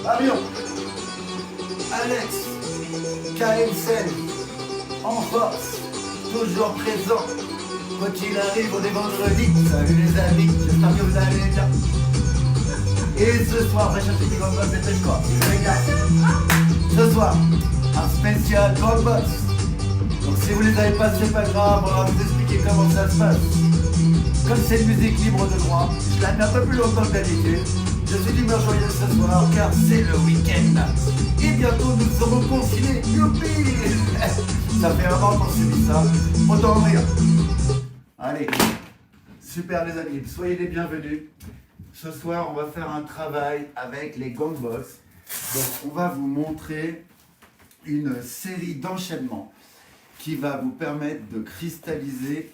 Marion, Alex, KMSN, en force, toujours présent. Quoi qu'il arrive, on est vendredi. Salut les amis, j'espère que vous allez bien. Et ce soir, on va chercher des grandes boss et très quoi. Les gars, ce soir, un spécial Grand Boss. Donc si vous les avez pas, c'est pas grave, on va vous expliquer comment ça se passe. Comme c'est une musique libre de droit, je la mets un peu plus longtemps que d'habitude. Je suis d'humeur joyeuse ce soir car c'est le week-end. Et bientôt nous serons confinés. Youpi. Ça fait un moment qu'on subit ça. Autant en rire. Allez, super les amis, soyez les bienvenus. Ce soir, on va faire un travail avec les Gang Boss. Donc, on va vous montrer une série d'enchaînements qui va vous permettre de cristalliser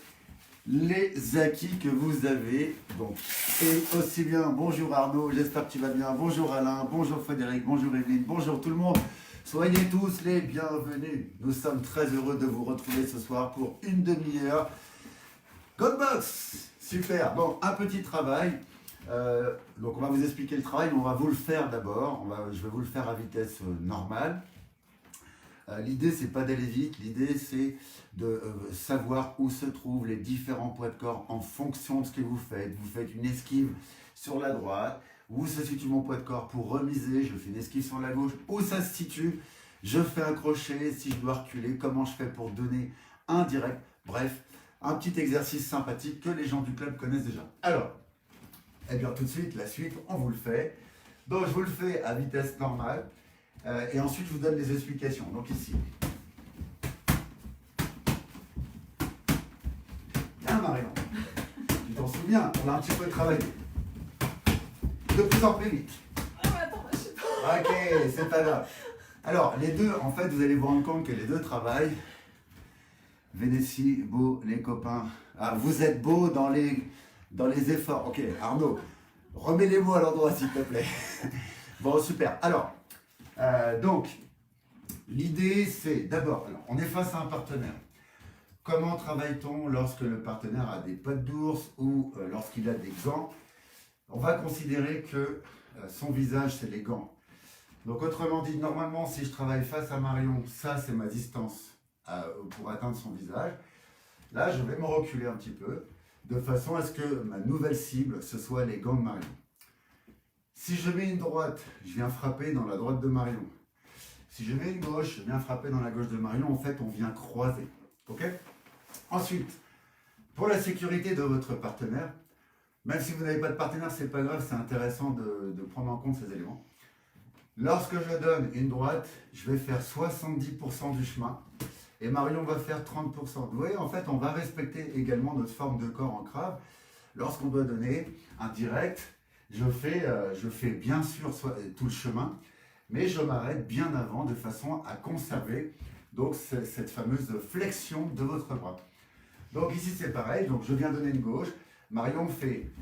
les acquis que vous avez. Donc, et aussi bien, bonjour Arnaud, j'espère que tu vas bien. Bonjour Alain, bonjour Frédéric, bonjour Evelyne, bonjour tout le monde. Soyez tous les bienvenus. Nous sommes très heureux de vous retrouver ce soir pour une demi-heure. Godbox, super. Bon, un petit travail. Donc on va vous expliquer le travail, mais on va vous le faire d'abord. Je vais vous le faire à vitesse normale. L'idée, c'est pas d'aller vite. L'idée, c'est de savoir où se trouvent les différents poids de corps en fonction de ce que vous faites. Vous faites une esquive sur la droite. Où se situe mon poids de corps pour remiser? Je fais une esquive sur la gauche. Où ça se situe? Je fais un crochet. Si je dois reculer, comment je fais pour donner un direct? Bref, un petit exercice sympathique que les gens du club connaissent déjà. Alors, eh bien tout de suite, la suite, on vous le fait. Donc je vous le fais à vitesse normale. Et ensuite, je vous donne les explications. Donc ici. Bien Marion. Tu t'en souviens, on a un petit peu travaillé. De plus en plus vite. Ah mais attends, je sais pas. Ok, c'est pas grave. Alors, les deux, en fait, vous allez vous rendre compte que les deux travaillent. Vénétie, beau, les copains. Ah, vous êtes beaux dans les efforts. Ok, Arnaud, remets les mots à l'endroit, s'il te plaît. Bon, super. Alors, donc, l'idée, c'est d'abord, on est face à un partenaire. Comment travaille-t-on lorsque le partenaire a des pattes d'ours ou lorsqu'il a des gants? On va considérer que son visage, c'est les gants. Donc, autrement dit, normalement, si je travaille face à Marion, ça, c'est ma distance pour atteindre son visage. Là, je vais me reculer un petit peu, de façon à ce que ma nouvelle cible, ce soit les gants de Marion. Si je mets une droite, je viens frapper dans la droite de Marion. Si je mets une gauche, je viens frapper dans la gauche de Marion. En fait, on vient croiser. Ok? Ensuite, pour la sécurité de votre partenaire, même si vous n'avez pas de partenaire, c'est pas grave, c'est intéressant de prendre en compte ces éléments. Lorsque je donne une droite, je vais faire 70% du chemin. Et Marion va faire 30%. Vous voyez, en fait, on va respecter également notre forme de corps en crabe. Lorsqu'on doit donner un direct, je fais bien sûr tout le chemin, mais je m'arrête bien avant de façon à conserver donc, cette fameuse flexion de votre bras. Donc ici, c'est pareil. Donc je viens donner une gauche. Marion fait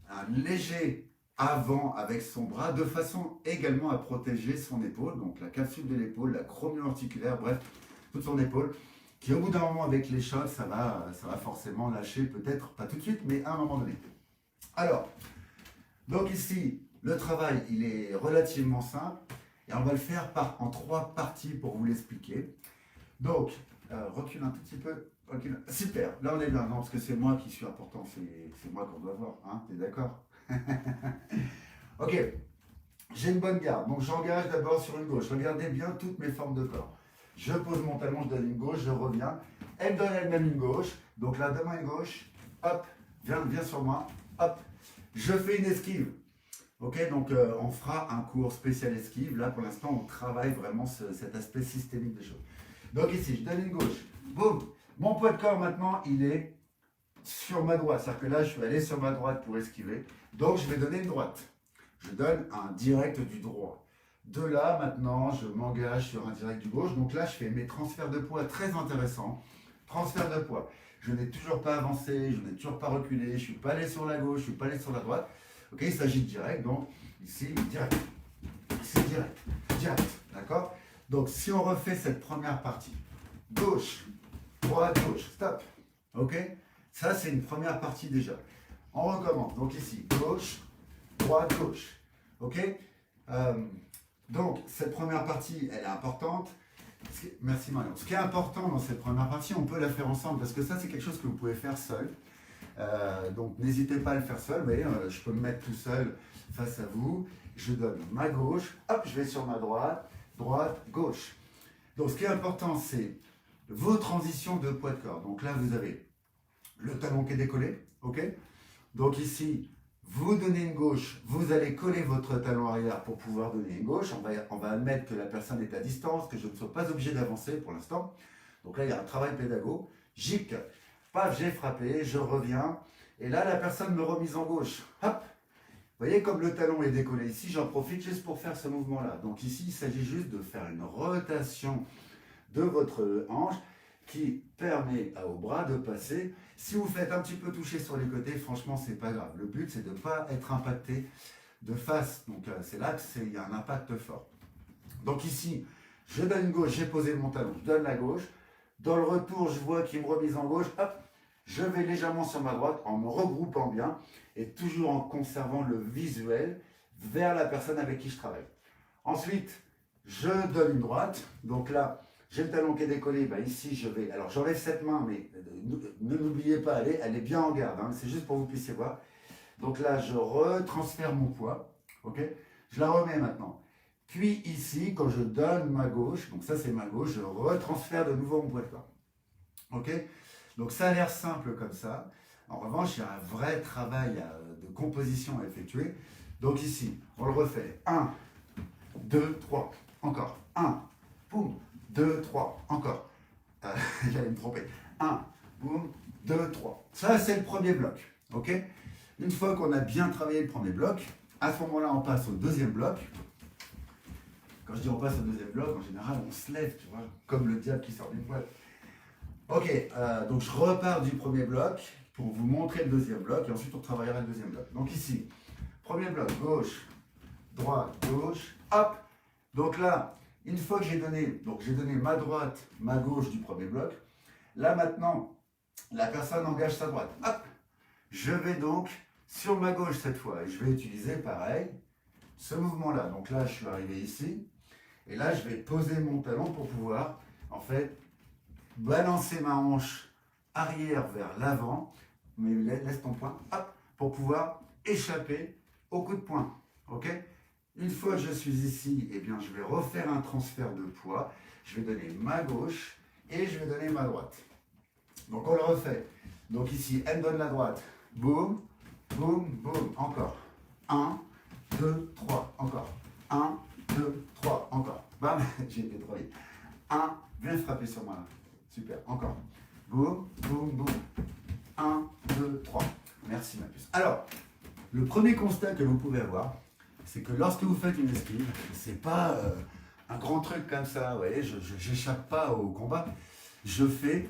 un léger avant avec son bras, de façon également à protéger son épaule, donc la capsule de l'épaule, la chromio articulaire, bref, toute son épaule, qui au bout d'un moment avec les chocs, ça va forcément lâcher, peut-être pas tout de suite, mais à un moment donné. Alors, donc ici, le travail, il est relativement simple, et on va le faire en 3 parties pour vous l'expliquer. Donc, recule un tout petit peu, recule. Super, là on est bien, non, parce que c'est moi qui suis important, c'est moi qu'on doit voir, hein, t'es d'accord? Ok, j'ai une bonne garde, donc j'engage d'abord sur une gauche, regardez bien toutes mes formes de corps. Je pose mon talon, je donne une gauche, je reviens. Elle donne elle-même une gauche. Donc là, donne-moi une gauche. Hop, viens sur moi. Hop, je fais une esquive. Ok, donc on fera un cours spécial esquive. Là, pour l'instant, on travaille vraiment cet aspect systémique des choses. Donc ici, je donne une gauche. Boum. Mon poids de corps maintenant, il est sur ma droite. C'est-à-dire que là, je suis allé sur ma droite pour esquiver. Donc, je vais donner une droite. Je donne un direct du droit. De là, maintenant, je m'engage sur un direct du gauche. Donc là, je fais mes transferts de poids très intéressants. Transfert de poids. Je n'ai toujours pas avancé, je n'ai toujours pas reculé, je ne suis pas allé sur la gauche, je ne suis pas allé sur la droite. Ok, il s'agit de direct, donc ici, direct. Ici, direct. Direct, d'accord? Donc, si on refait cette première partie, gauche, droite, gauche, stop. Ok? Ça, c'est une première partie déjà. On recommence. Donc ici, gauche, droite, gauche. Ok? Donc, cette première partie, elle est importante. Merci Marion. Ce qui est important dans cette première partie, on peut la faire ensemble parce que ça, c'est quelque chose que vous pouvez faire seul. Donc, n'hésitez pas à le faire seul. Mais je peux me mettre tout seul face à vous. Je donne ma gauche. Hop, je vais sur ma droite. Droite, gauche. Donc, ce qui est important, c'est vos transitions de poids de corps. Donc là, vous avez le talon qui est décollé. OK? Donc ici, vous donnez une gauche, vous allez coller votre talon arrière pour pouvoir donner une gauche. On va admettre que la personne est à distance, que je ne sois pas obligé d'avancer pour l'instant. Donc là, il y a un travail pédago. Gic, paf, j'ai frappé, je reviens. Et là, la personne me remise en gauche. Hop. Vous voyez, comme le talon est décollé ici, j'en profite juste pour faire ce mouvement-là. Donc ici, il s'agit juste de faire une rotation de votre hanche qui permet au bras de passer. Si vous faites un petit peu toucher sur les côtés, franchement, c'est pas grave. Le but, c'est de ne pas être impacté de face. Donc, c'est là qu'il y a un impact fort. Donc ici, je donne une gauche, j'ai posé mon talon, je donne la gauche. Dans le retour, je vois qu'il me remise en gauche. Hop, je vais légèrement sur ma droite en me regroupant bien et toujours en conservant le visuel vers la personne avec qui je travaille. Ensuite, je donne une droite. Donc là, j'ai le talon qui est décollé, ben ici je vais, alors j'enlève cette main, mais ne l'oubliez pas, elle est bien en garde, hein, c'est juste pour que vous puissiez voir. Donc là, je retransfère mon poids, ok? Je la remets maintenant. Puis ici, quand je donne ma gauche, donc ça c'est ma gauche, je retransfère de nouveau mon poids de corps. Ok? Donc ça a l'air simple comme ça. En revanche, il y a un vrai travail de composition à effectuer. Donc ici, on le refait. 1, 2, 3, encore. 1, boum. 2, 3, encore. J'allais me tromper. 1, boum, 2, 3. Ça, c'est le premier bloc. Ok? Une fois qu'on a bien travaillé le premier bloc, à ce moment-là, on passe au deuxième bloc. Quand je dis on passe au deuxième bloc, en général, on se lève, tu vois, comme le diable qui sort d'une boîte. Ok, donc je repars du premier bloc pour vous montrer le deuxième bloc et ensuite on travaillera le deuxième bloc. Donc ici, premier bloc, gauche, droite, gauche, hop. Donc là, une fois que j'ai donné ma droite, ma gauche du premier bloc, là maintenant, la personne engage sa droite. Hop, je vais donc sur ma gauche cette fois et je vais utiliser pareil ce mouvement-là. Donc là, je suis arrivé ici et là, je vais poser mon talon pour pouvoir en fait balancer ma hanche arrière vers l'avant, mais laisse ton poing, hop, pour pouvoir échapper au coup de poing. Ok? Une fois que je suis ici, eh bien, je vais refaire un transfert de poids. Je vais donner ma gauche et je vais donner ma droite. Donc, on le refait. Donc ici, elle donne la droite. Boum, boum, boum. Encore. 1, 2, 3. Encore. 1, 2, 3. Encore. Bam, j'ai été trop vite. 1, viens frapper sur moi. Super. Encore. Boum, boum, boum. 1, 2, 3. Merci ma puce. Alors, le premier constat que vous pouvez avoir, c'est que lorsque vous faites une esquive, c'est pas un grand truc comme ça, vous voyez, je n'échappe pas au combat. Je fais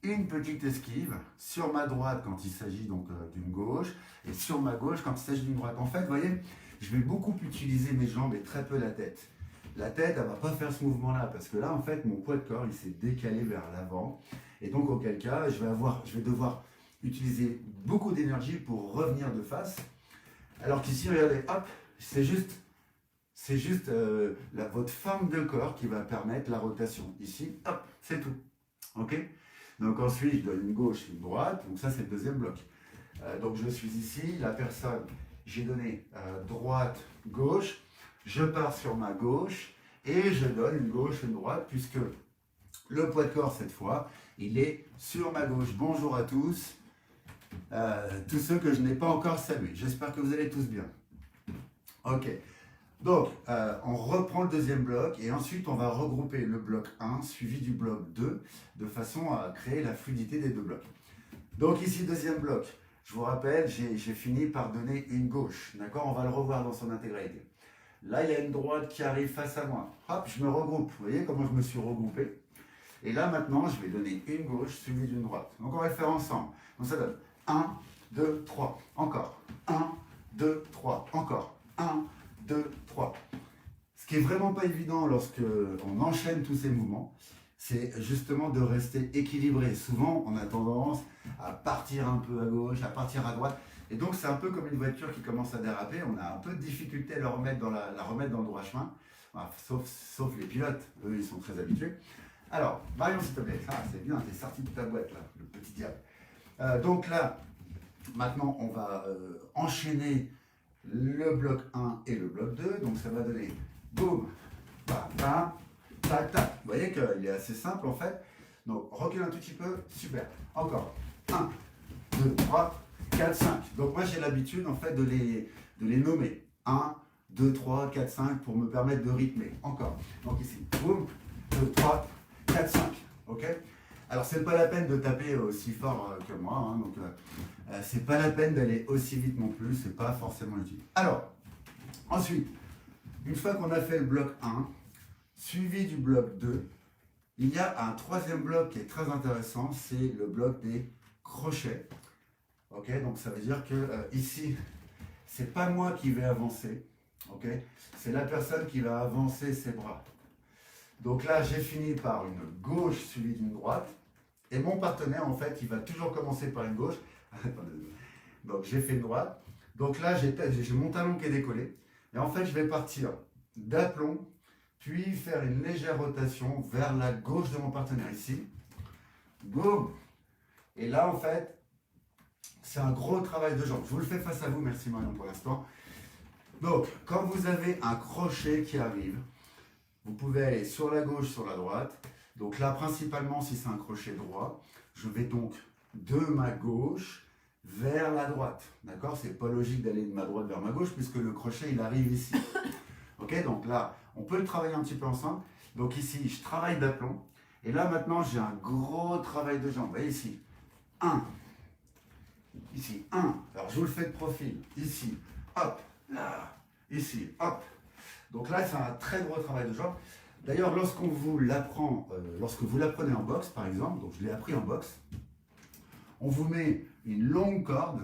une petite esquive sur ma droite quand il s'agit donc d'une gauche et sur ma gauche quand il s'agit d'une droite. En fait, vous voyez, je vais beaucoup utiliser mes jambes et très peu la tête. La tête, elle ne va pas faire ce mouvement-là parce que là, en fait, mon poids de corps, il s'est décalé vers l'avant. Et donc, auquel cas, je vais devoir utiliser beaucoup d'énergie pour revenir de face. Alors qu'ici, regardez, hop, c'est juste votre forme de corps qui va permettre la rotation. Ici, hop, c'est tout. Ok? Donc ensuite, je donne une gauche, une droite. Donc ça, c'est le deuxième bloc. Donc je suis ici, la personne, j'ai donné droite, gauche. Je pars sur ma gauche et je donne une gauche, une droite, puisque le poids de corps, cette fois, il est sur ma gauche. Bonjour à tous. Tous ceux que je n'ai pas encore salués. J'espère que vous allez tous bien. Ok. Donc, on reprend le deuxième bloc et ensuite on va regrouper le bloc 1 suivi du bloc 2 de façon à créer la fluidité des deux blocs. Donc ici, deuxième bloc. Je vous rappelle, j'ai fini par donner une gauche. D'accord? On va le revoir dans son intégralité. Là, il y a une droite qui arrive face à moi. Hop, je me regroupe. Vous voyez comment je me suis regroupé? Et là, maintenant, je vais donner une gauche suivie d'une droite. Donc, on va le faire ensemble. Donc, ça donne 1, 2, 3. Encore. 1, 2, 3. Encore. 1, 2, 3. Ce qui est vraiment pas évident lorsque on enchaîne tous ces mouvements, c'est justement de rester équilibré. Souvent, on a tendance à partir un peu à gauche, à partir à droite. Et donc, c'est un peu comme une voiture qui commence à déraper. On a un peu de difficulté à la remettre dans le droit chemin. Sauf les pilotes, eux, ils sont très habitués. Alors, Marion, s'il te plaît, c'est bien, t'es sorti de ta boîte, là, le petit diable. Donc là, maintenant, on va enchaîner le bloc 1 et le bloc 2. Donc ça va donner boum, bam, bam, tac, tac. Vous voyez qu'il est assez simple en fait. Donc recule un tout petit peu, super. Encore 1, 2, 3, 4, 5. Donc moi j'ai l'habitude en fait de les nommer. 1, 2, 3, 4, 5 pour me permettre de rythmer. Encore. Donc ici, boum, 2, 3, 4, 5. Ok? Alors c'est pas la peine de taper aussi fort que moi, hein, donc c'est pas la peine d'aller aussi vite non plus, c'est pas forcément utile. Alors, ensuite, une fois qu'on a fait le bloc 1, suivi du bloc 2, il y a un troisième bloc qui est très intéressant, c'est le bloc des crochets. Ok, donc ça veut dire que ici, c'est pas moi qui vais avancer, ok, c'est la personne qui va avancer ses bras. Donc là, j'ai fini par une gauche suivie d'une droite. Et mon partenaire, en fait, il va toujours commencer par une gauche. Donc, j'ai fait une droite. Donc là, j'ai mon talon qui est décollé. Et en fait, je vais partir d'aplomb, puis faire une légère rotation vers la gauche de mon partenaire, ici. Boum. Et là, en fait, c'est un gros travail de jambes. Je vous le fais face à vous. Merci, Marion, pour l'instant. Donc, quand vous avez un crochet qui arrive, vous pouvez aller sur la gauche, sur la droite. Donc là, principalement, si c'est un crochet droit, je vais donc de ma gauche vers la droite. D'accord? C'est pas logique d'aller de ma droite vers ma gauche puisque le crochet, il arrive ici. Ok? Donc là, on peut le travailler un petit peu ensemble. Donc ici, je travaille d'aplomb. Et là, maintenant, j'ai un gros travail de jambes. Vous voyez ici? 1. Ici, 1. Alors, je vous le fais de profil. Ici, hop, là. Ici, hop. Donc là, c'est un très gros travail de jambes. D'ailleurs, lorsqu'on vous l'apprend, lorsque vous l'apprenez en boxe, par exemple, donc je l'ai appris en boxe, on vous met une longue corde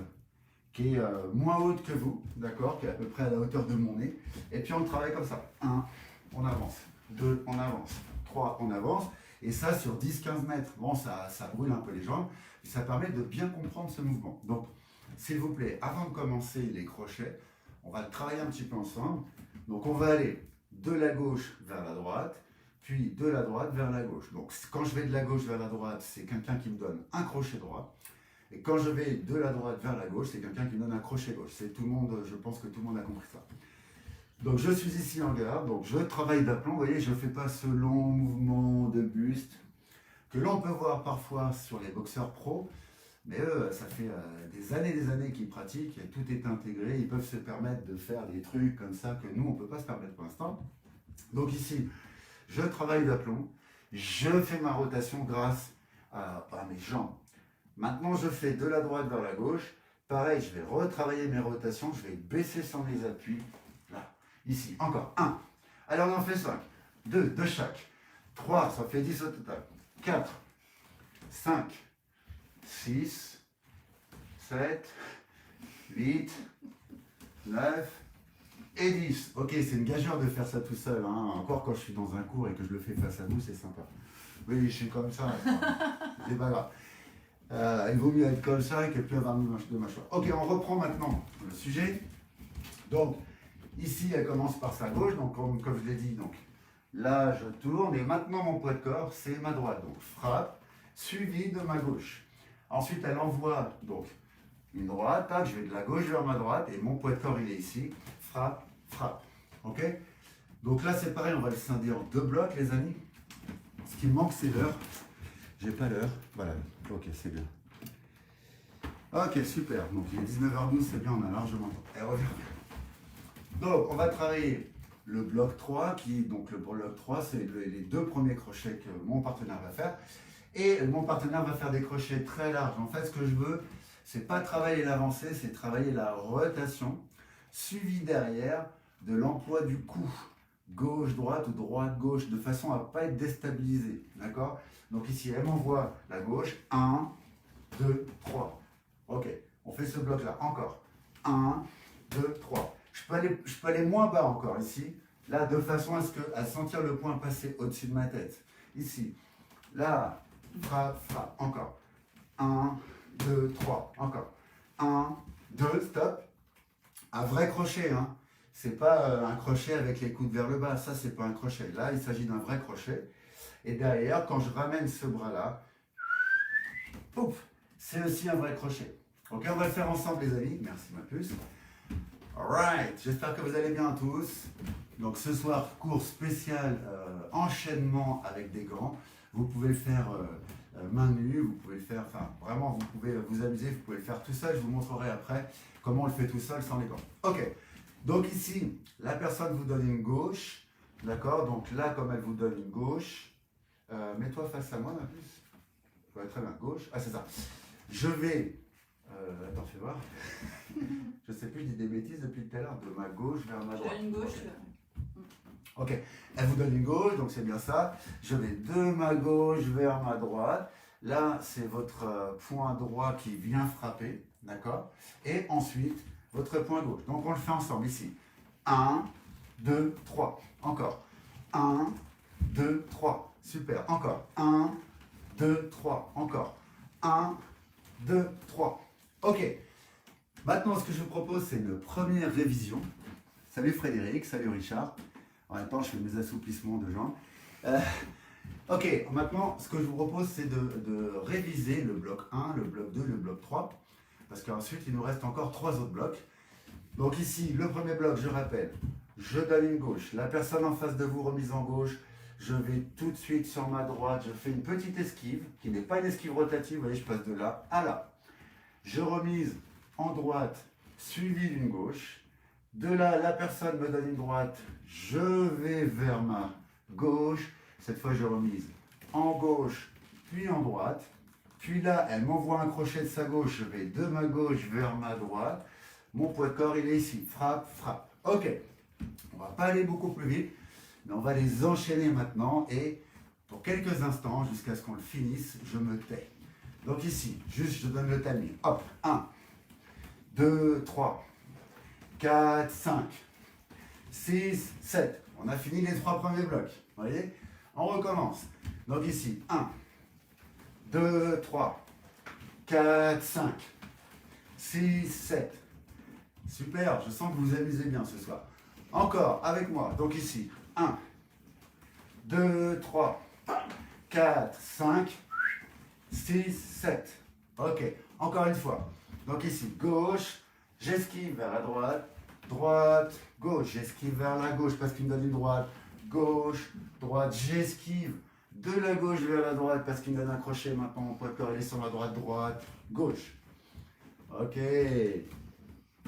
qui est moins haute que vous, d'accord, qui est à peu près à la hauteur de mon nez, et puis on travaille comme ça. 1, on avance. 2, on avance. 3, on avance. Et ça sur 10-15 mètres. Bon, ça brûle un peu les jambes, et ça permet de bien comprendre ce mouvement. Donc, s'il vous plaît, avant de commencer les crochets, on va le travailler un petit peu ensemble. Donc, on va aller de la gauche vers la droite, puis de la droite vers la gauche. Donc quand je vais de la gauche vers la droite, c'est quelqu'un qui me donne un crochet droit. Et quand je vais de la droite vers la gauche, c'est quelqu'un qui me donne un crochet gauche. C'est tout le monde, je pense que tout le monde a compris ça. Donc je suis ici en garde, donc je travaille d'aplomb. Vous voyez, je ne fais pas ce long mouvement de buste que l'on peut voir parfois sur les boxeurs pros. Mais eux, ça fait des années qu'ils pratiquent, et tout est intégré, ils peuvent se permettre de faire des trucs comme ça que nous, on ne peut pas se permettre pour l'instant. Donc ici, je travaille d'aplomb, je fais ma rotation grâce à mes jambes. Maintenant, je fais de la droite vers la gauche. Pareil, je vais retravailler mes rotations, je vais baisser sur mes appuis. Là, ici, encore 1. Alors, on en fait 5. 2 de chaque. 3, ça fait 10 au total. 4, 5, 6, 7, 8, 9 et 10. Ok, c'est une gageure de faire ça tout seul. Hein. Encore quand je suis dans un cours et que je le fais face à vous, c'est sympa. Oui, je suis comme ça. C'est pas grave. Il vaut mieux être comme ça que plus avoir de mâchoire. Ok, on reprend maintenant le sujet. Donc, ici, elle commence par sa gauche. Donc, comme je l'ai dit, donc, là, je tourne. Et maintenant, mon poids de corps, c'est ma droite. Donc, frappe, suivi de ma gauche. Ensuite, elle envoie donc une droite, tac, je vais de la gauche vers ma droite et mon poids de corps il est ici, frappe, frappe. Ok? Donc là c'est pareil, on va le scinder en 2 blocs les amis. Ce qui me manque c'est l'heure. J'ai pas l'heure. Voilà, ok, c'est bien. Ok, super. Donc il est 19h12, c'est bien, on a largement le temps. Et revient. Donc on va travailler le bloc 3, donc le bloc 3, c'est les 2 premiers crochets que mon partenaire va faire. Et mon partenaire va faire des crochets très larges. En fait, ce que je veux, c'est pas travailler l'avancée, c'est travailler la rotation, suivi derrière de l'emploi du coup, gauche-droite ou droite-gauche, de façon à ne pas être déstabilisé. D'accord? Donc ici, elle m'envoie la gauche. 1, 2, 3. Ok, on fait ce bloc-là. Encore. 1, 2, 3. Je peux aller moins bas encore ici. Là, de façon à sentir le point passer au-dessus de ma tête. Ici. Là. Frappe, frappe, encore. 1, 2, 3, encore. 1, 2, stop. Un vrai crochet, hein. C'est pas un crochet avec les coudes vers le bas, ça c'est pas un crochet. Là, il s'agit d'un vrai crochet. Et derrière, quand je ramène ce bras-là, pouf, c'est aussi un vrai crochet. Ok, on va le faire ensemble les amis. Merci ma puce. Alright, j'espère que vous allez bien tous. Donc ce soir, cours spécial enchaînement avec des gants. Vous pouvez le faire main nue, vous pouvez le faire, enfin vraiment vous pouvez vous amuser, vous pouvez le faire tout seul. Je vous montrerai après comment on le fait tout seul sans les gants. Ok, donc ici, la personne vous donne une gauche. D'accord, donc là comme elle vous donne une gauche, mets-toi face à moi ma puce. Ouais, très bien, gauche. Ah c'est ça. Je vais... attends, fais voir. Je sais plus, je dis des bêtises depuis tout à l'heure. De ma gauche vers ma droite. Une gauche. Ok, elle vous donne une gauche, donc c'est bien ça. Je vais de ma gauche vers ma droite. Là, c'est votre point droit qui vient frapper, d'accord? Et ensuite, votre point gauche. Donc on le fait ensemble ici. 1, 2, 3. Encore. 1, 2, 3. Super. Encore. 1, 2, 3. Encore. 1, 2, 3. Ok. Maintenant, ce que je vous propose, c'est une première révision. Salut Frédéric, salut Richard. En même temps, je fais mes assouplissements de jambes. Ok, maintenant, ce que je vous propose, c'est de réviser le bloc 1, le bloc 2, le bloc 3. Parce qu'ensuite, il nous reste encore 3 autres blocs. Donc ici, le premier bloc, je rappelle, je donne une gauche. La personne en face de vous, remise en gauche. Je vais tout de suite sur ma droite. Je fais une petite esquive, qui n'est pas une esquive rotative. Vous voyez, je passe de là à là. Je remise en droite, suivi d'une gauche. De là, la personne me donne une droite, je vais vers ma gauche. Cette fois, je remise en gauche, puis en droite. Puis là, elle m'envoie un crochet de sa gauche, je vais de ma gauche vers ma droite. Mon poids de corps, il est ici. Frappe, frappe. Ok, on va pas aller beaucoup plus vite, mais on va les enchaîner maintenant. Et pour quelques instants, jusqu'à ce qu'on le finisse, je me tais. Donc ici, juste, je donne le timing. Hop, 1, 2, 3. 4, 5, 6, 7. On a fini les 3 premiers blocs. Vous voyez? On recommence. Donc ici, 1, 2, 3, 4, 5, 6, 7. Super, je sens que vous vous amusez bien ce soir. Encore, avec moi. Donc ici, 1, 2, 3, 4, 5, 6, 7. Ok, encore une fois. Donc ici, gauche. J'esquive vers la droite, droite, gauche, j'esquive vers la gauche parce qu'il me donne une droite, gauche, droite, j'esquive de la gauche vers la droite parce qu'il me donne un crochet, maintenant mon poids de corps il est sur ma droite, droite, gauche. Ok.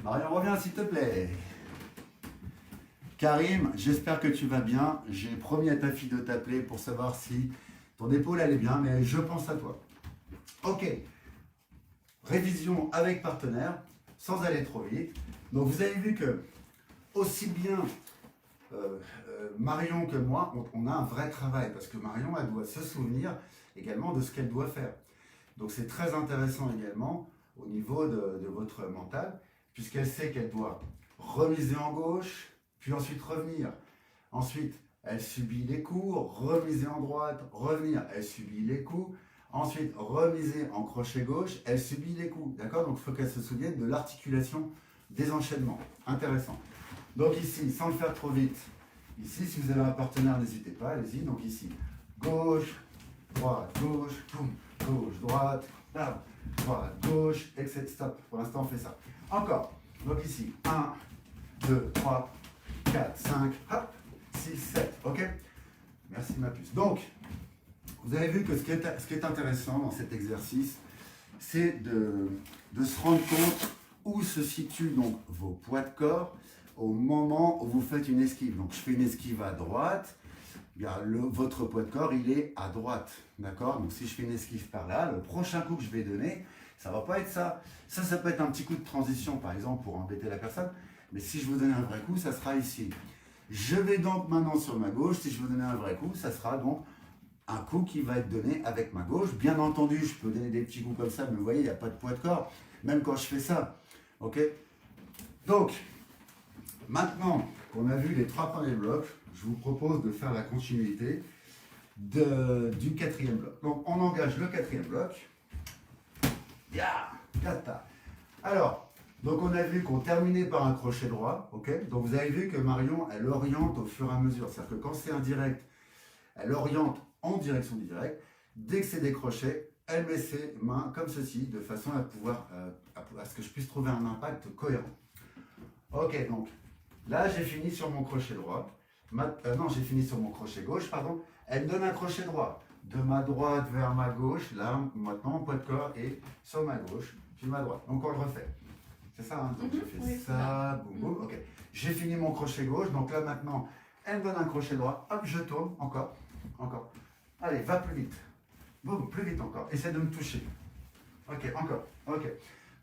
Marion, reviens s'il te plaît. Karim, j'espère que tu vas bien. J'ai promis à ta fille de t'appeler pour savoir si ton épaule allait bien, mais je pense à toi. Ok. Révision avec partenaire. Sans aller trop vite. Donc vous avez vu que aussi bien Marion que moi, on a un vrai travail parce que Marion, elle doit se souvenir également de ce qu'elle doit faire. Donc c'est très intéressant également au niveau de votre mental, puisqu'elle sait qu'elle doit remiser en gauche, puis ensuite revenir. Ensuite, elle subit les coups, remiser en droite, revenir, elle subit les coups. Ensuite, remiser en crochet gauche, elle subit les coups. D'accord? Donc, il faut qu'elle se souvienne de l'articulation des enchaînements. Intéressant. Donc ici, sans le faire trop vite, ici, si vous avez un partenaire, n'hésitez pas, allez-y. Donc ici, gauche, droite, gauche, boum, gauche, droite, bam, droite, gauche, etc. Stop. Pour l'instant, on fait ça. Encore. Donc ici, 1, 2, 3, 4, 5, hop, 6, 7. OK? Merci ma puce. Donc, vous avez vu que ce qui est intéressant dans cet exercice, c'est de se rendre compte où se situent donc vos poids de corps au moment où vous faites une esquive. Donc je fais une esquive à droite, bien, votre poids de corps il est à droite. D'accord? Donc si je fais une esquive par là, le prochain coup que je vais donner, ça ne va pas être ça. Ça peut être un petit coup de transition par exemple pour embêter la personne. Mais si je vous donne un vrai coup, ça sera ici. Je vais donc maintenant sur ma gauche. Si je veux donner un vrai coup, ça sera donc un coup qui va être donné avec ma gauche. Bien entendu, je peux donner des petits coups comme ça, mais vous voyez, il n'y a pas de poids de corps, même quand je fais ça. Ok? Donc, maintenant qu'on a vu les 3 premiers blocs, je vous propose de faire la continuité du 4e bloc. Donc, on engage le 4e bloc. Ya! Kata. Alors, Donc on a vu qu'on terminait par un crochet droit, ok? Donc vous avez vu que Marion, elle oriente au fur et à mesure. C'est-à-dire que quand c'est indirect, elle oriente en direction du direct. Dès que c'est des crochets, elle met ses mains comme ceci, de façon à pouvoir, à ce que je puisse trouver un impact cohérent. Ok, donc là j'ai fini sur mon crochet droit. Non, j'ai fini sur mon crochet gauche, pardon. Elle me donne un crochet droit. De ma droite vers ma gauche. Là, maintenant, mon poids de corps est sur ma gauche, puis ma droite. Donc on le refait. C'est ça, hein? Donc je fais ça, boum, boum. Ok. J'ai fini mon crochet gauche. Donc là maintenant, elle me donne un crochet droit. Hop, je tourne. Encore. Encore. Allez, va plus vite. Boum, plus vite encore. Essaie de me toucher. Ok, encore. Ok.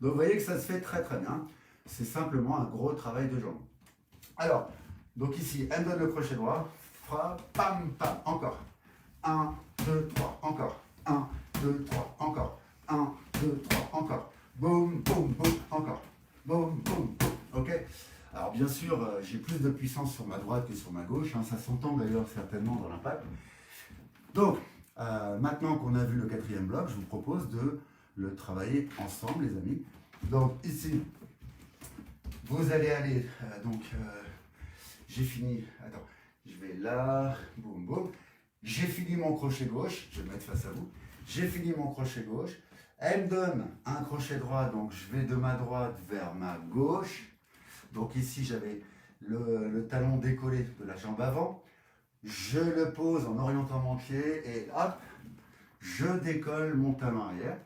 Donc vous voyez que ça se fait très très bien. C'est simplement un gros travail de jambes. Alors, donc ici, elle me donne le crochet droit. Frappe, pam, pam. Encore. 1, 2, 3. Encore. 1, 2, 3. Encore. 1, 2, 3. Encore. Boum, boum, boum. Encore. Boum, boum, boum. Ok. Alors bien sûr, j'ai plus de puissance sur ma droite que sur ma gauche. Hein. Ça s'entend d'ailleurs certainement dans l'impact. Donc, maintenant qu'on a vu le quatrième bloc, je vous propose de le travailler ensemble, les amis. Donc ici, vous allez aller, j'ai fini, attends, je vais là, boum, boum. J'ai fini mon crochet gauche, je vais me mettre face à vous. J'ai fini mon crochet gauche. Elle me donne un crochet droit, donc je vais de ma droite vers ma gauche. Donc ici, j'avais le talon décollé de la jambe avant. Je le pose en orientant mon pied et hop, je décolle mon talon arrière.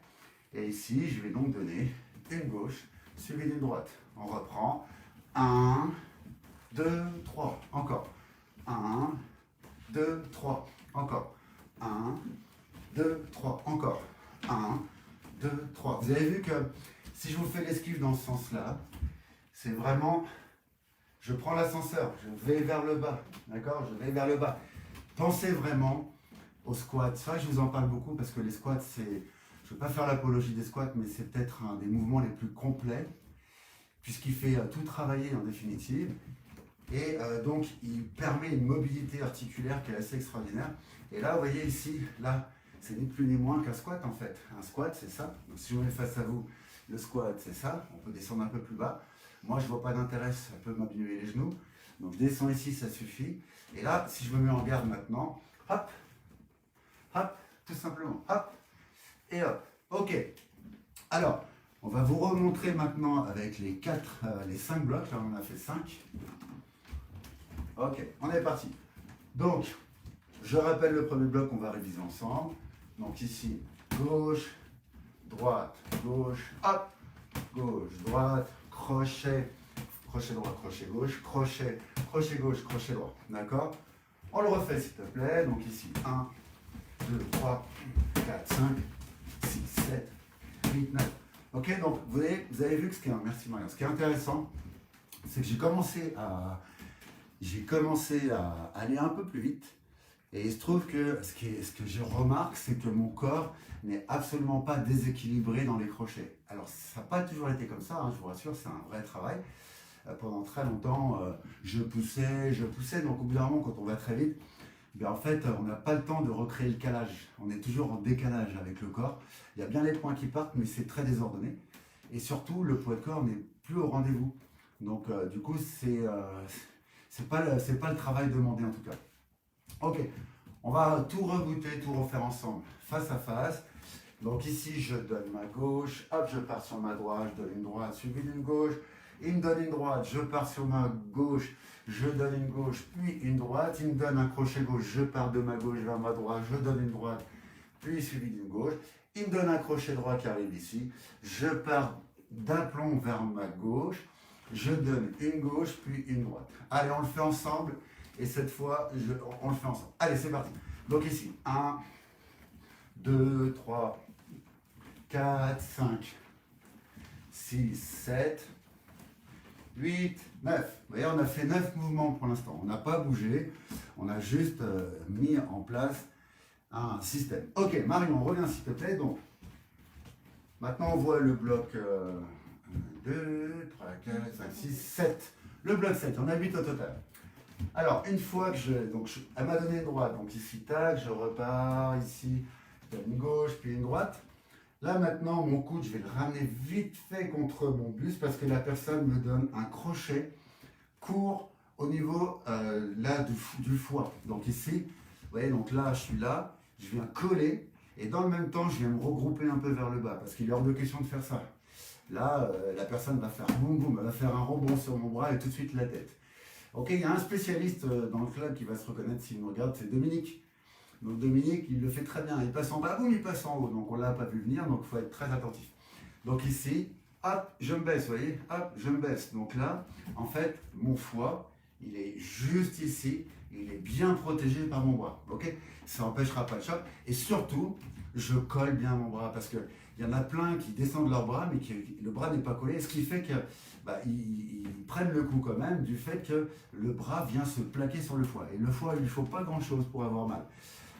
Et ici, je vais donc donner une gauche suivie d'une droite. On reprend. 1, 2, 3. Encore. 1, 2, 3. Encore. 1, 2, 3. Encore. 1, 2, 3. Vous avez vu que si je vous fais l'esquive dans ce sens-là, c'est vraiment... Je prends l'ascenseur, je vais vers le bas, d'accord? Je vais vers le bas. Pensez vraiment aux squats. Ça, je vous en parle beaucoup parce que les squats, c'est... Je ne veux pas faire l'apologie des squats, mais c'est peut-être un des mouvements les plus complets, puisqu'il fait tout travailler en définitive. Et donc, il permet une mobilité articulaire qui est assez extraordinaire. Et là, vous voyez ici, là, c'est ni plus ni moins qu'un squat en fait. Un squat, c'est ça. Donc, si je me mets face à vous, le squat, c'est ça. On peut descendre un peu plus bas. Moi, je ne vois pas d'intérêt, ça peut m'abîmer les genoux. Donc, descends ici, ça suffit. Et là, si je me mets en garde maintenant, hop, hop, tout simplement, hop, et hop. Ok. Alors, on va vous remontrer maintenant avec les 5 blocs. Là, on en a fait 5. Ok, on est parti. Donc, je rappelle le premier bloc qu'on va réviser ensemble. Donc ici, gauche, droite, gauche, hop, gauche, droite, crochet, crochet droit, crochet gauche, crochet, crochet gauche, crochet droit. D'accord? On le refait s'il te plaît. Donc ici, 1, 2, 3, 4, 5, 6, 7, 8, 9. Ok, donc vous avez vu que merci Marianne, ce qui est intéressant, c'est que j'ai commencé à aller un peu plus vite. Et il se trouve que ce que je remarque, c'est que mon corps n'est absolument pas déséquilibré dans les crochets. Alors, ça n'a pas toujours été comme ça, hein, je vous rassure, c'est un vrai travail. Pendant très longtemps, je poussais. Donc, au bout d'un moment, quand on va très vite, ben, en fait, on n'a pas le temps de recréer le calage. On est toujours en décalage avec le corps. Il y a bien les points qui partent, mais c'est très désordonné. Et surtout, le poids de corps n'est plus au rendez-vous. Donc, du coup, c'est pas le travail demandé en tout cas. Ok, on va tout rebooter, tout refaire ensemble, face à face. Donc ici, je donne ma gauche, hop, je pars sur ma droite, je donne une droite suivie d'une gauche. Il me donne une droite, je pars sur ma gauche, je donne une gauche, puis une droite. Il me donne un crochet gauche, je pars de ma gauche vers ma droite, je donne une droite, puis suivi d'une gauche. Il me donne un crochet droit qui arrive ici. Je pars d'aplomb vers ma gauche, je donne une gauche, puis une droite. Allez, on le fait ensemble. Et cette fois, on le fait ensemble. Allez, c'est parti. Donc ici, 1, 2, 3, 4, 5, 6, 7, 8, 9. Vous voyez, on a fait 9 mouvements pour l'instant. On n'a pas bougé. On a juste mis en place un système. Ok, Marion, reviens s'il te plaît. Donc, maintenant, on voit le bloc 1, 2, 3, 4, 5, 6, 7. Le bloc 7, on a 8 au total. Alors, une fois que elle m'a donné une droite, donc ici, tac, je repars, ici, une gauche, puis une droite. Là maintenant, mon coude, je vais le ramener vite fait contre mon buste parce que la personne me donne un crochet court au niveau là du foie. Donc ici, vous voyez, donc là, je suis là, je viens coller et dans le même temps, je viens me regrouper un peu vers le bas parce qu'il est hors de question de faire ça. Là, la personne va faire boum boum, elle va faire un rebond sur mon bras et tout de suite la tête. Ok, il y a un spécialiste dans le club qui va se reconnaître s'il me regarde, c'est Dominique. Donc Dominique, il le fait très bien. Il passe en bas, boum, il passe en haut. Donc on ne l'a pas vu venir, donc il faut être très attentif. Donc ici, hop, je me baisse, vous voyez, hop, je me baisse. Donc là, en fait, mon foie, il est juste ici, il est bien protégé par mon bras. Ok, ça n'empêchera pas le choc. Et surtout, je colle bien mon bras parce que il y en a plein qui descendent leur bras, mais le bras n'est pas collé, ce qui fait que ils prennent le coup quand même du fait que le bras vient se plaquer sur le foie. Et le foie, il ne faut pas grand-chose pour avoir mal.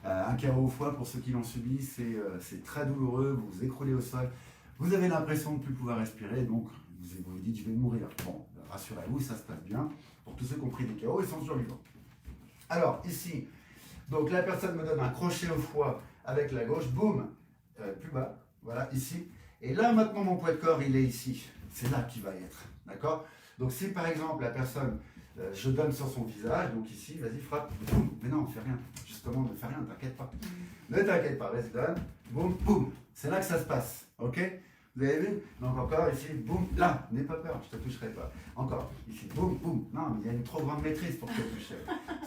Un KO au foie, pour ceux qui l'ont subi, c'est très douloureux, vous vous écroulez au sol, vous avez l'impression de ne plus pouvoir respirer, donc vous vous dites je vais mourir. Bon, rassurez-vous, ça se passe bien. Pour tous ceux qui ont pris des KO, ils sont survivants. Alors ici, donc la personne me donne un crochet au foie avec la gauche, boum, plus bas, voilà, ici. Et là maintenant mon poids de corps, il est ici. C'est là qu'il va être, d'accord? Donc si par exemple la personne, je donne sur son visage, donc ici, vas-y, frappe, boum, mais non, fais rien, justement, ne fais rien, t'inquiète pas. Ne t'inquiète pas, vas-y, donne, boum, boum, c'est là que ça se passe, ok? Vous avez vu? Donc encore ici, boum, là, n'aie pas peur, je ne te toucherai pas. Encore, ici, boum, boum, non, mais il y a une trop grande maîtrise pour te toucher,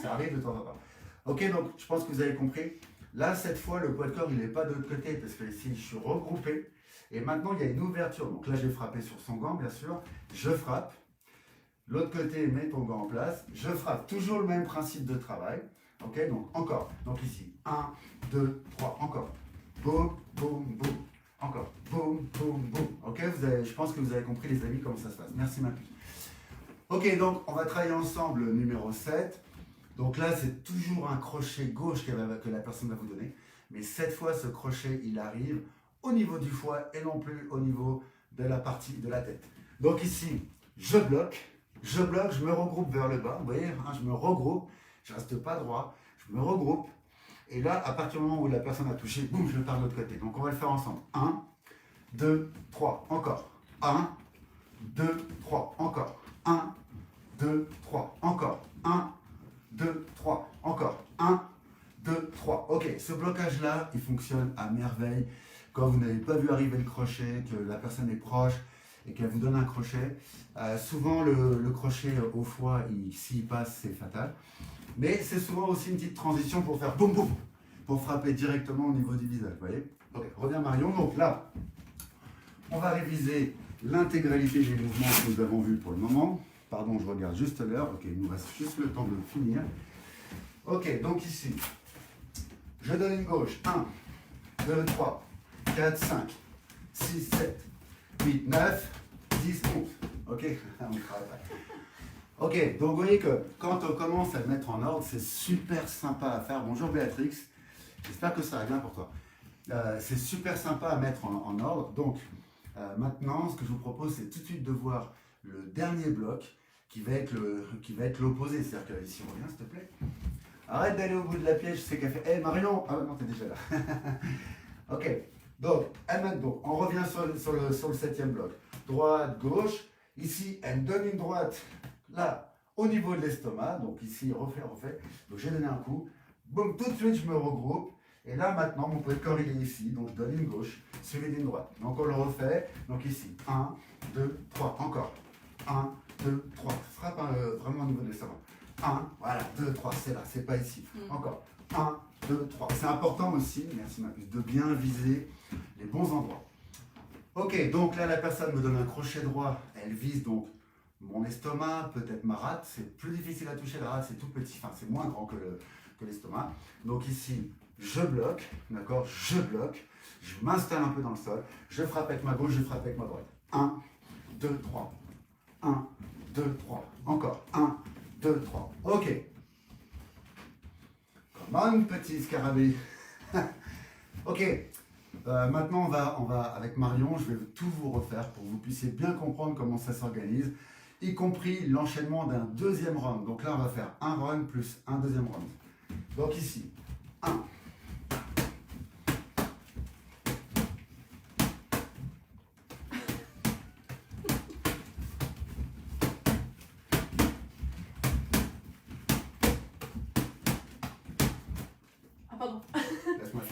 ça arrive de temps en temps. Ok, donc je pense que vous avez compris. Là, cette fois, le poids de corps, il n'est pas de l'autre côté, parce que ici, je suis regroupé. Et maintenant, il y a une ouverture. Donc là, j'ai frappé sur son gant, bien sûr. Je frappe. L'autre côté, mets ton gant en place. Je frappe. Toujours le même principe de travail. Ok, donc encore. Donc ici, 1, 2, 3, encore. Boum, boum, boum. Encore. Boum, boum, boum. Ok, je pense que vous avez compris, les amis, comment ça se passe. Merci, ma puce. Ok, donc on va travailler ensemble le numéro 7. Donc là, c'est toujours un crochet gauche que la personne va vous donner. Mais cette fois, ce crochet, il arrive au niveau du foie et non plus au niveau de la partie de la tête. Donc ici, je bloque, je me regroupe vers le bas. Vous voyez, hein, je me regroupe, je ne reste pas droit, je me regroupe. Et là, à partir du moment où la personne a touché, boum, je pars de l'autre côté. Donc on va le faire ensemble. 1, 2, 3, encore. 1, 2, 3, encore. 1, 2, 3, encore. 1, 2, 3, encore. 1, 2, 3. Ok, ce blocage-là, il fonctionne à merveille. Quand vous n'avez pas vu arriver le crochet, que la personne est proche et qu'elle vous donne un crochet, souvent le crochet au foie, s'il passe, c'est fatal. Mais c'est souvent aussi une petite transition pour faire boum boum, pour frapper directement au niveau du visage. Vous voyez? Ok, reviens Marion. Donc là, on va réviser l'intégralité des mouvements que nous avons vus pour le moment. Pardon, je regarde juste l'heure. Ok, il nous reste juste le temps de finir. Ok, donc ici, je donne une gauche. 1, 2, 3, 4, 5, 6, 7, 8, 9, 10, 11. Ok, on travaille pas. Ok, donc vous voyez que quand on commence à le mettre en ordre, c'est super sympa à faire. Bonjour Béatrix, j'espère que ça va bien pour toi. C'est super sympa à mettre en ordre. Donc maintenant, ce que je vous propose, c'est tout de suite de voir le dernier bloc qui va être l'opposé. C'est-à-dire que ici, on revient, s'il te plaît. Arrête d'aller au bout de la pièce, je sais qu'elle fait. Hé Marion! Ah non, t'es déjà là. Ok, donc on revient sur le 7e bloc. Droite, gauche. Ici, elle me donne une droite, là, au niveau de l'estomac. Donc ici, refait. Donc j'ai donné un coup. Boum, tout de suite, je me regroupe. Et là, maintenant, mon poids de corps, il est ici. Donc je donne une gauche, suivi d'une droite. Donc on le refait. Donc ici, 1, 2, 3, encore. 1, 2, 3. Frappe vraiment au niveau de l'estomac. 1, voilà, 2, 3, c'est là, c'est pas ici. Encore. 1, 2, 3. C'est important aussi, merci ma puce, de bien viser les bons endroits. Ok, donc là, la personne me donne un crochet droit. Elle vise donc mon estomac, peut-être ma rate. C'est plus difficile à toucher, la rate, c'est tout petit. Enfin, c'est moins grand que l'estomac. Donc ici, je bloque, d'accord? Je bloque. Je m'installe un peu dans le sol. Je frappe avec ma gauche, je frappe avec ma droite. 1, 2, 3. 1, 2, 3. Encore. 1, 2, 3. Ok. Come on, petit scarabée. Ok. Maintenant, on va, avec Marion, je vais tout vous refaire pour que vous puissiez bien comprendre comment ça s'organise, y compris l'enchaînement d'un deuxième round. Donc là, on va faire un round plus un deuxième round. Donc ici, 1,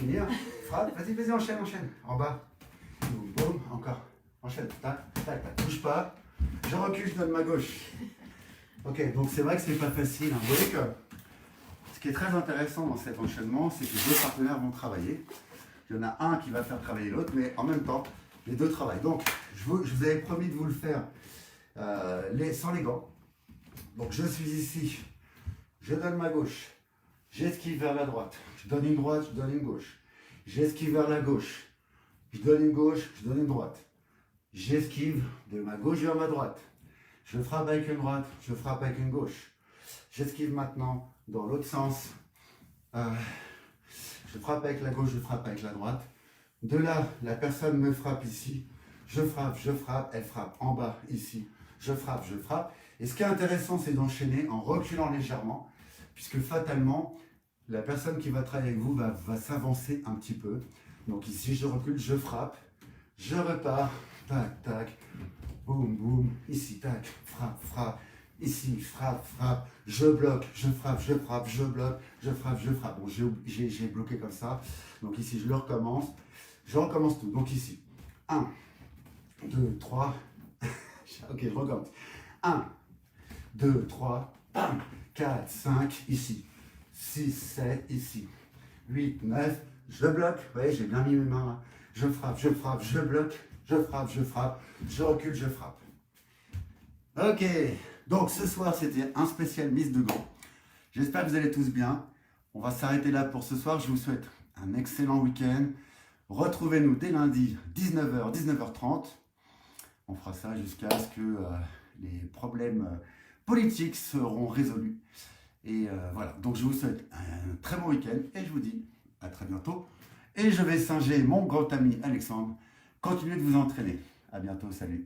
finir. Frappe, vas-y, enchaîne. En bas. Boum, boum, encore. Enchaîne. Tac, tac, tac. Bouge pas. Je recule, je donne ma gauche. Ok, donc c'est vrai que c'est pas facile. Hein. Vous voyez que ce qui est très intéressant dans cet enchaînement, c'est que les deux partenaires vont travailler. Il y en a un qui va faire travailler l'autre, mais en même temps, les deux travaillent. Donc, je vous avais promis de vous le faire sans les gants. Donc, je suis ici. Je donne ma gauche. J'esquive vers la droite. Je donne une droite, je donne une gauche. J'esquive vers la gauche. Je donne une gauche, je donne une droite. J'esquive de ma gauche vers ma droite. Je frappe avec une droite, je frappe avec une gauche. J'esquive maintenant dans l'autre sens. Je frappe avec la gauche, je frappe avec la droite. De là, la personne me frappe ici. Je frappe, elle frappe en bas ici. Je frappe. Et ce qui est intéressant, c'est d'enchaîner en reculant légèrement, puisque fatalement, la personne qui va travailler avec vous va s'avancer un petit peu. Donc ici, je recule, je frappe, je repars, tac, tac, boum, boum, ici, tac, frappe, ici, frappe, je bloque, je frappe, je bloque, je frappe. Bon, j'ai bloqué comme ça. Donc ici, je recommence tout. Donc ici, 1, 2, 3, ok, je recommence. 1, 2, 3, 4, 5, ici, 6, 7, ici, 8, 9, je bloque, vous voyez, j'ai bien mis mes mains là. Je frappe, je bloque, je frappe, je recule, je frappe. Ok, donc ce soir c'était un spécial mise de gants. J'espère que vous allez tous bien. On va s'arrêter là pour ce soir. Je vous souhaite un excellent week-end. Retrouvez-nous dès lundi, 19h, 19h30. On fera ça jusqu'à ce que les problèmes politiques seront résolus. Et voilà, donc je vous souhaite un très bon week-end et je vous dis à très bientôt. Et je vais singer mon grand ami Alexandre. Continuez de vous entraîner. À bientôt, salut.